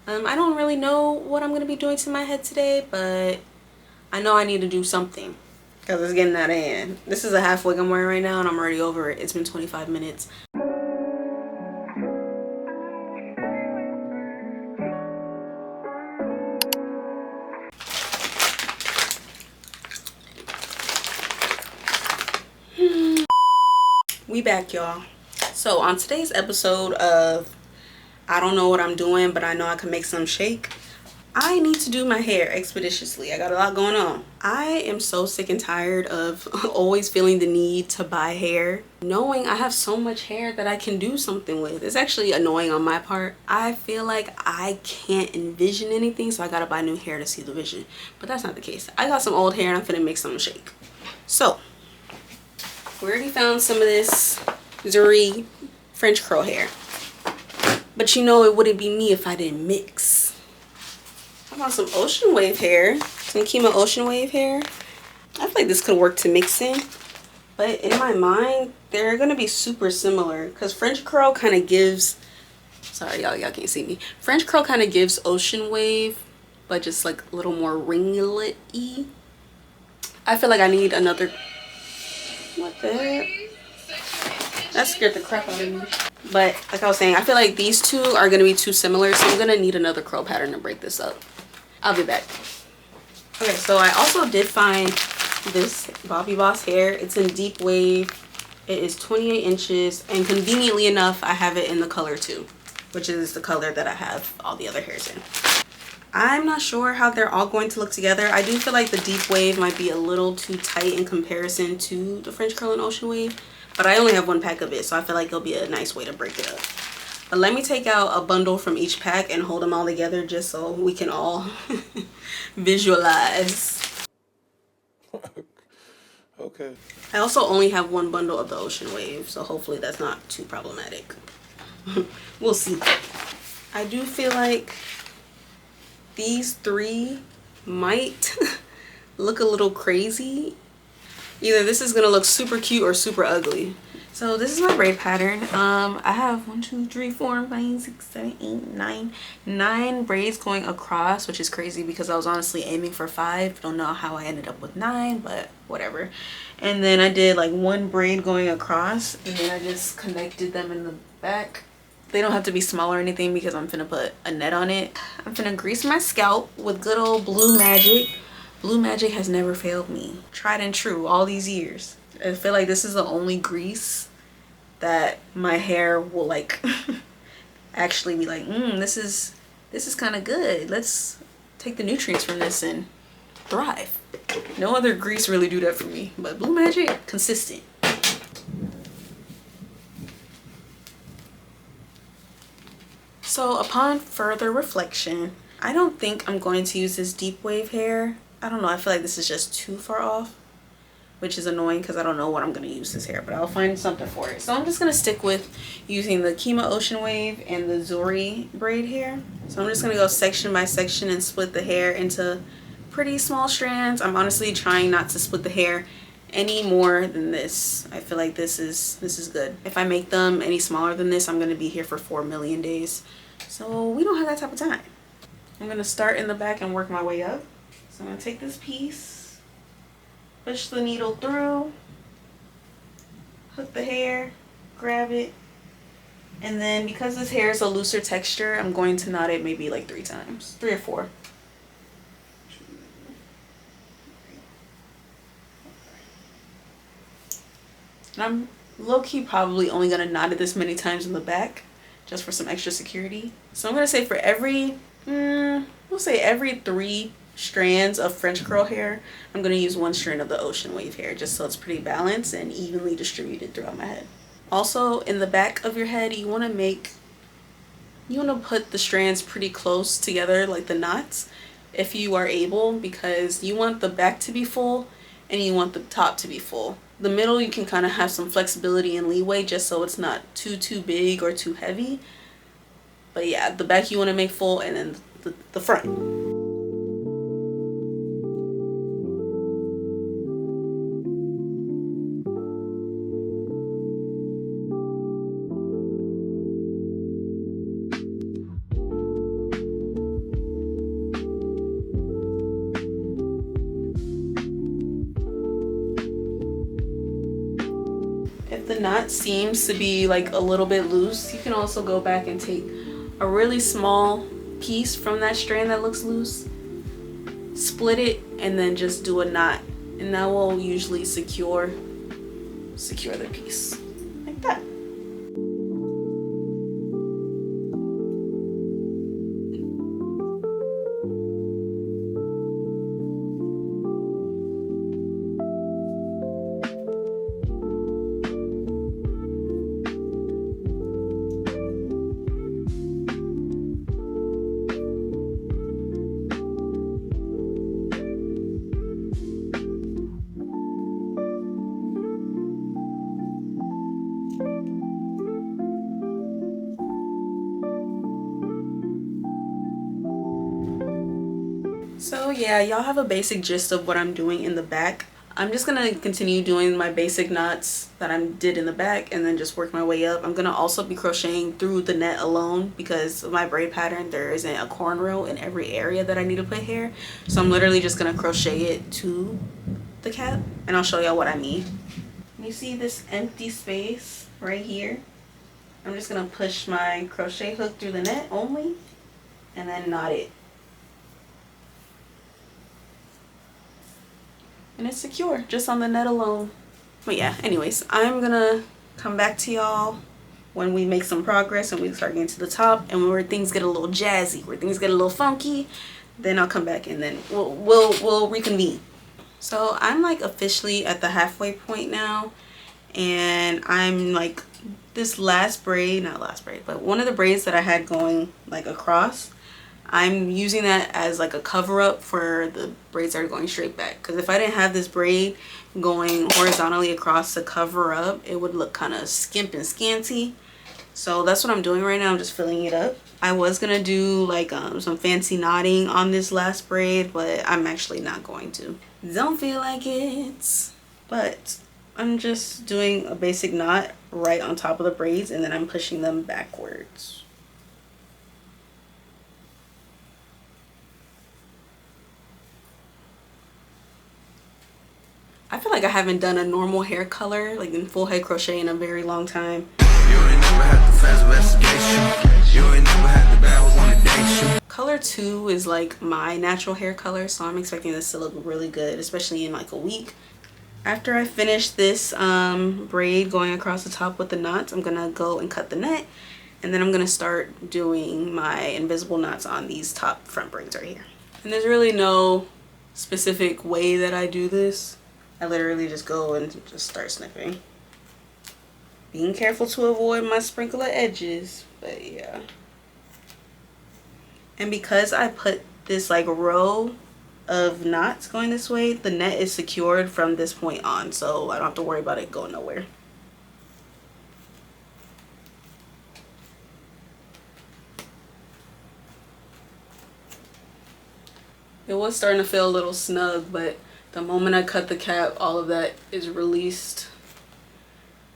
I don't really know what I'm going to be doing to my head today, but I know I need to do something because it's getting out of hand. This is a half wig I'm wearing right now and I'm already over it. It's been 25 minutes. We back, y'all. So on today's episode of I don't know what I'm doing, but I know I can make some shake, I need to do my hair expeditiously. I got a lot going on. I am so sick and tired of always feeling the need to buy hair, knowing I have so much hair that I can do something with. It's actually annoying on my part. I feel like I can't envision anything, so I gotta buy new hair to see the vision. But that's not the case. I got some old hair and I'm finna make something shake. So we already found some of this Zury French Curl hair. But you know it wouldn't be me if I didn't mix. I found some ocean wave hair, some Kima ocean wave hair. I feel like this could work to mix in, but in my mind, they're gonna be super similar because French curl kind of gives, sorry y'all can't see me. French curl kind of gives ocean wave, but just like a little more ringlet-y. I feel like I need another, what the heck? That scared the crap out of me. But like I was saying, I feel like these two are gonna be too similar, so I'm gonna need another curl pattern to break this up. I'll be back. Okay, so I also did find this Bobby Boss hair. It's in deep wave. It is 28 inches, and conveniently enough, I have it in the color too, which is the color that I have all the other hairs in. I'm not sure how they're all going to look together. I do feel like the deep wave might be a little too tight in comparison to the French curl and ocean wave, but I only have one pack of it, so I feel like it'll be a nice way to break it up. But let me take out a bundle from each pack and hold them all together just so we can all visualize. Okay. I also only have one bundle of the ocean wave, so hopefully that's not too problematic. We'll see. I do feel like these three might look a little crazy. Either this is gonna look super cute or super ugly. So this is my braid pattern. I have 1, 2, 3, 4, 5, 6, 7, 8, 9 braids going across, which is crazy because I was honestly aiming for 5. Don't know how I ended up with 9, but whatever. And then I did like 1 braid going across, and then I just connected them in the back. They don't have to be small or anything because I'm finna put a net on it. I'm finna grease my scalp with good old Blue Magic. Blue Magic has never failed me. Tried and true all these years. I feel like this is the only grease that my hair will like actually be like, this is kind of good. Let's take the nutrients from this and thrive. No other grease really do that for me, but Blue Magic, consistent. So upon further reflection, I don't think I'm going to use this deep wave hair. I don't know, I feel like this is just too far off, which is annoying because I don't know what I'm going to use this hair, but I'll find something for it. So I'm just going to stick with using the Kima Ocean Wave and the Zury braid hair. So I'm just going to go section by section and split the hair into pretty small strands. I'm honestly trying not to split the hair any more than this. I feel like this is good. If I make them any smaller than this, I'm going to be here for 4 million days. So we don't have that type of time. I'm going to start in the back and work my way up. So I'm going to take this piece, push the needle through, hook the hair, grab it, and then because this hair is a looser texture, I'm going to knot it maybe like 3 times, 3 or 4. And I'm low-key probably only going to knot it this many times in the back just for some extra security. So I'm going to say for every, we'll say every 3 strands of French curl hair, I'm going to use 1 strand of the ocean wave hair just so it's pretty balanced and evenly distributed throughout my head. Also, in the back of your head, you want to put the strands pretty close together, like the knots, if you are able, because you want the back to be full and you want the top to be full. The middle you can kind of have some flexibility and leeway just so it's not too big or too heavy. But yeah, the back you want to make full, and then the front. knot seems to be like a little bit loose, you can also go back and take a really small piece from that strand that looks loose, split it, and then just do a knot, and that will usually secure the piece like that. So yeah, y'all have a basic gist of what I'm doing in the back. I'm just gonna continue doing my basic knots that I did in the back and then just work my way up. I'm gonna also be crocheting through the net alone because of my braid pattern. There isn't a cornrow in every area that I need to put hair. So I'm literally just gonna crochet it to the cap, and I'll show y'all what I mean. You see this empty space right here? I'm just gonna push my crochet hook through the net only and then knot it. And it's secure just on the net alone. But yeah, anyways, I'm gonna come back to y'all when we make some progress and we start getting to the top, and where things get a little jazzy, where things get a little funky, then I'll come back and then we'll reconvene. So I'm like officially at the halfway point now, and I'm like this last braid, not last braid, but one of the braids that I had going like across, I'm using that as like a cover up for the braids that are going straight back, because if I didn't have this braid going horizontally across to cover up, it would look kind of skimp and scanty. So that's what I'm doing right now. I'm just filling it up. I was gonna do like some fancy knotting on this last braid, but I'm actually not going to. Don't feel like it. But I'm just doing a basic knot right on top of the braids, and then I'm pushing them backwards. I feel like I haven't done a normal hair color, like in full head crochet, in a very long time. Color 2 is like my natural hair color, so I'm expecting this to look really good, especially in like a week. After I finish this braid going across the top with the knots, I'm gonna go and cut the net, and then I'm gonna start doing my invisible knots on these top front braids right here. And there's really no specific way that I do this. I literally just go and just start snipping. Being careful to avoid my sprinkle of edges, but yeah. And because I put this like row of knots going this way, the net is secured from this point on, so I don't have to worry about it going nowhere. It was starting to feel a little snug, but the moment I cut the cap, all of that is released.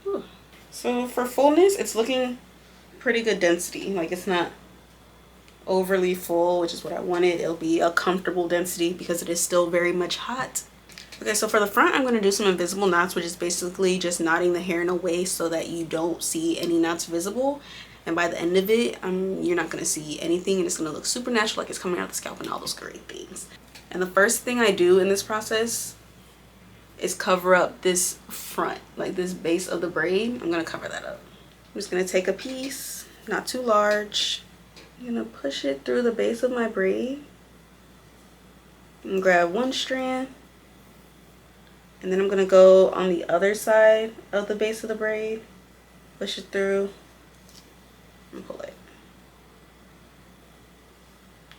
Whew. So for fullness, it's looking pretty good density. Like, it's not overly full, which is what I wanted. It'll be a comfortable density because it is still very much hot. Okay, so for the front, I'm going to do some invisible knots, which is basically just knotting the hair in a way so that you don't see any knots visible. And by the end of it, you're not going to see anything, and it's going to look super natural, like it's coming out the scalp and all those great things. And the first thing I do in this process is cover up this front, like this base of the braid. I'm going to cover that up. I'm just going to take a piece, not too large. I'm going to push it through the base of my braid and grab one strand. And then I'm going to go on the other side of the base of the braid, push it through, and pull it.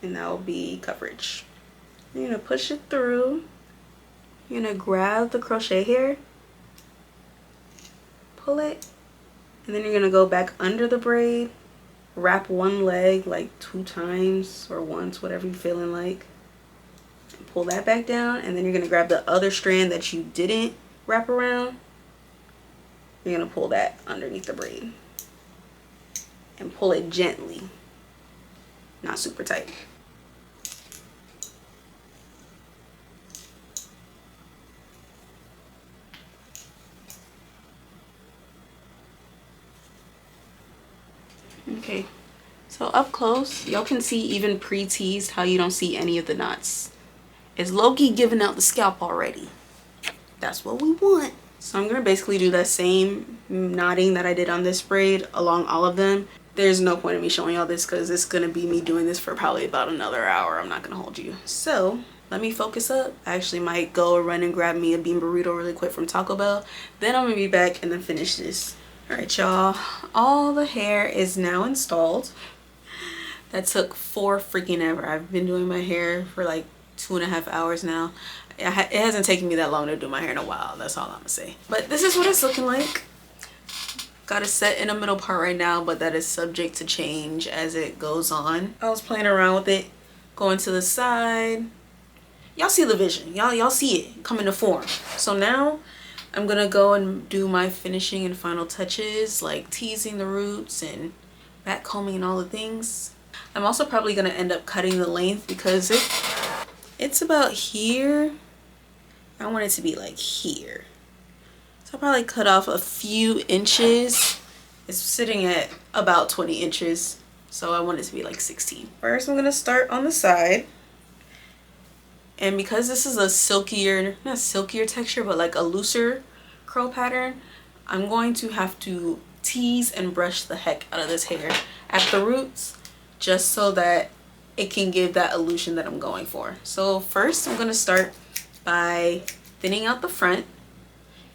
And that will be coverage. You're going to push it through. You're going to grab the crochet hair, pull it, and then you're going to go back under the braid, wrap one leg like 2 times or once, whatever you're feeling like, and pull that back down. And then you're going to grab the other strand that you didn't wrap around. You're going to pull that underneath the braid and pull it gently, not super tight. Okay, so up close, y'all can see even pre-teased how you don't see any of the knots. It's low-key giving out the scalp already. That's what we want. So I'm gonna basically do that same knotting that I did on this braid along all of them. There's no point in me showing y'all this because it's gonna be me doing this for probably about another hour. I'm not gonna hold you. So let me focus up. I actually might go run and grab me a bean burrito really quick from Taco Bell. Then I'm gonna be back and then finish this. All right, y'all. All the hair is now installed. That took 4 freaking ever. I've been doing my hair for like 2.5 hours now. It hasn't taken me that long to do my hair in a while. That's all I'm gonna say. But this is what it's looking like. Got it set in the middle part right now, but that is subject to change as it goes on. I was playing around with it, going to the side. Y'all see the vision. Y'all see it coming to form. So now I'm gonna go and do my finishing and final touches, like teasing the roots and back combing and all the things. I'm also probably gonna end up cutting the length because it's about here. I want it to be like here. So I'll probably cut off a few inches. It's sitting at about 20 inches. So I want it to be like 16. First, I'm gonna start on the side. And because this is a silkier, not silkier texture, but like a looser curl pattern, I'm going to have to tease and brush the heck out of this hair at the roots, just so that it can give that illusion that I'm going for. So first I'm gonna start by thinning out the front,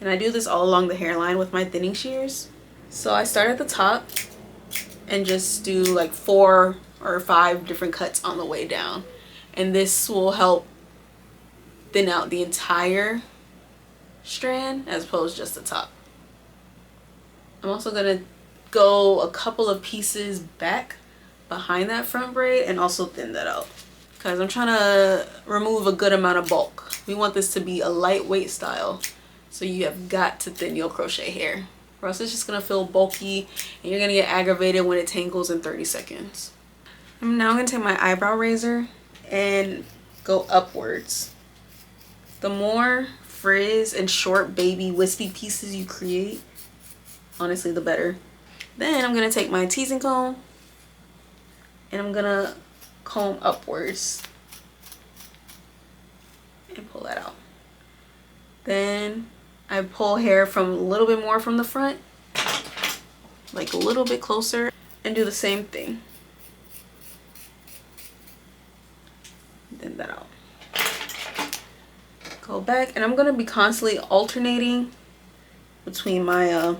and I do this all along the hairline with my thinning shears. So I start at the top and just do like 4 or 5 different cuts on the way down, and this will help thin out the entire strand as opposed to just the top. I'm also gonna go a couple of pieces back behind that front braid and also thin that out because I'm trying to remove a good amount of bulk. We want this to be a lightweight style, so you have got to thin your crochet hair or else it's just gonna feel bulky and you're gonna get aggravated when it tangles in 30 seconds. I'm now gonna take my eyebrow razor and go upwards. The more frizz and short baby wispy pieces you create, honestly the better. Then I'm gonna take my teasing comb and I'm gonna comb upwards and pull that out. Then I pull hair from a little bit more from the front, like a little bit closer, and do the same thing. Thin that out. Go back, and I'm gonna be constantly alternating between my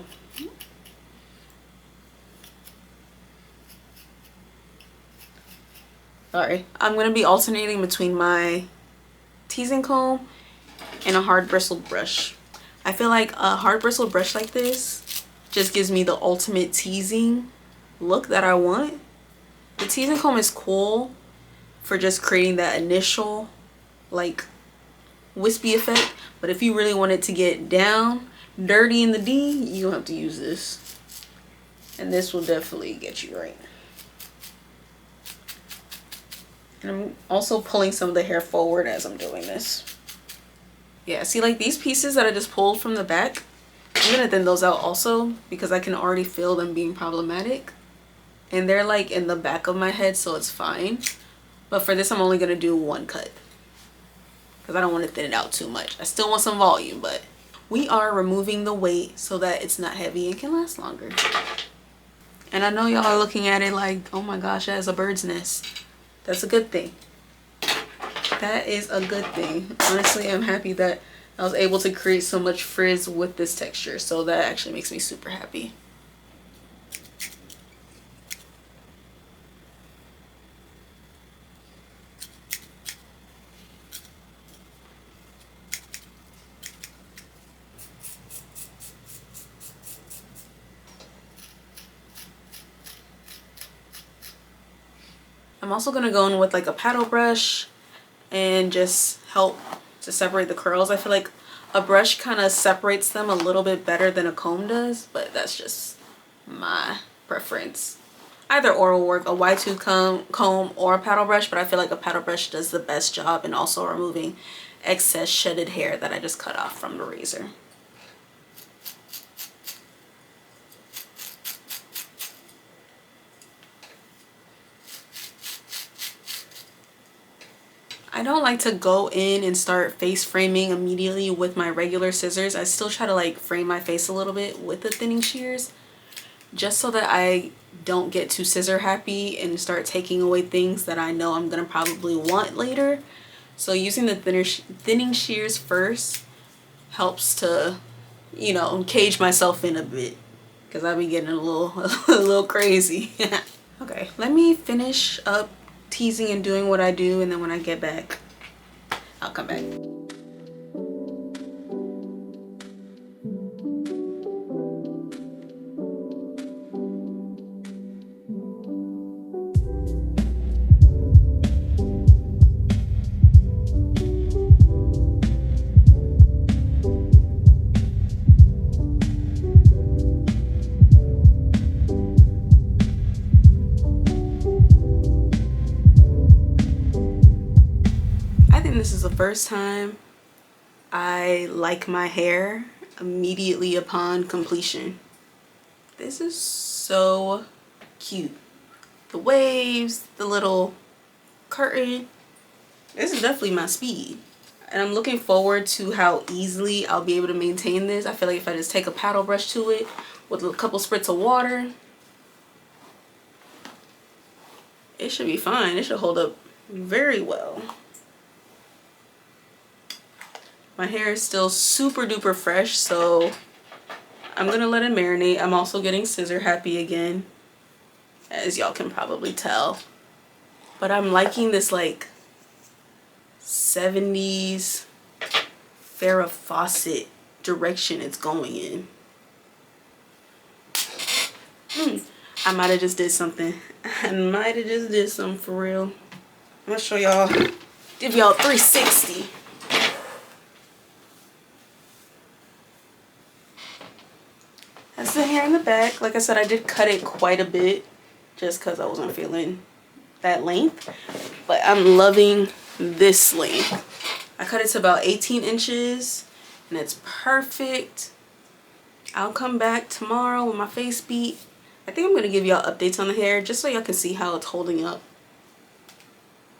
I'm gonna be alternating between my teasing comb and a hard bristled brush. I feel like a hard bristled brush like this just gives me the ultimate teasing look that I want. The teasing comb is cool for just creating that initial like wispy effect, but if you really want it to get down dirty in the D, you have to use this, and this will definitely get you right. And I'm also pulling some of the hair forward as I'm doing this. Yeah, see, like these pieces that I just pulled from the back, I'm gonna thin those out also because I can already feel them being problematic, and they're like in the back of my head, so it's fine. But for this I'm only gonna do 1 cut because I don't want to thin it out too much. I still want some volume, but we are removing the weight so that it's not heavy and can last longer. And I know y'all are looking at it like, oh my gosh, that is a bird's nest. That's a good thing. That is a good thing. Honestly, I'm happy that I was able to create so much frizz with this texture, so that actually makes me super happy. I'm also gonna go in with like a paddle brush and just help to separate the curls. I feel like a brush kind of separates them a little bit better than a comb does, but that's just my preference. Either or will work, a Y2 comb or a paddle brush, but I feel like a paddle brush does the best job in also removing excess shedded hair that I just cut off from the razor. I don't like to go in and start face framing immediately with my regular scissors. I still try to like frame my face a little bit with the thinning shears, just so that I don't get too scissor happy and start taking away things that I know I'm gonna probably want later. So using the thinning shears first helps to, you know, cage myself in a bit, because I've been getting a little crazy. Okay, let me finish up teasing and doing what I do, and then when I get back, I'll come back. This is the first time I like my hair immediately upon completion. This is so cute. The waves, the little curtain. This is definitely my speed. And I'm looking forward to how easily I'll be able to maintain this. I feel like if I just take a paddle brush to it with a couple spritz of water, it should be fine. It should hold up very well. My hair is still super duper fresh, so I'm gonna let it marinate. I'm also getting scissor happy again, as y'all can probably tell. But I'm liking this like 70s Farrah Fawcett direction it's going in. I might have just did something. I might have just did something for real. I'm gonna show y'all, give y'all 360. That's the hair in the back. Like I said, I did cut it quite a bit just because I wasn't feeling that length. But I'm loving this length. I cut it to about 18 inches and it's perfect. I'll come back tomorrow with my face beat. I think I'm going to give y'all updates on the hair just so y'all can see how it's holding up.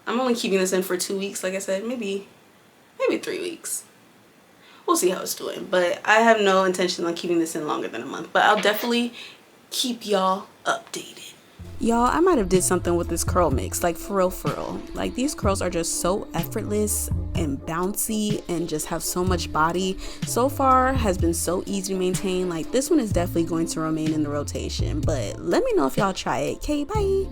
I'm only keeping this in for 2 weeks, like I said, maybe 3 weeks. We'll see how it's doing, but I have no intention on keeping this in longer than a month, but I'll definitely keep y'all updated. Y'all, I might have did something with this curl mix, like for real. Like these curls are just so effortless and bouncy and just have so much body. So far has been so easy to maintain. Like this one is definitely going to remain in the rotation, but let me know if y'all try it. Okay, bye.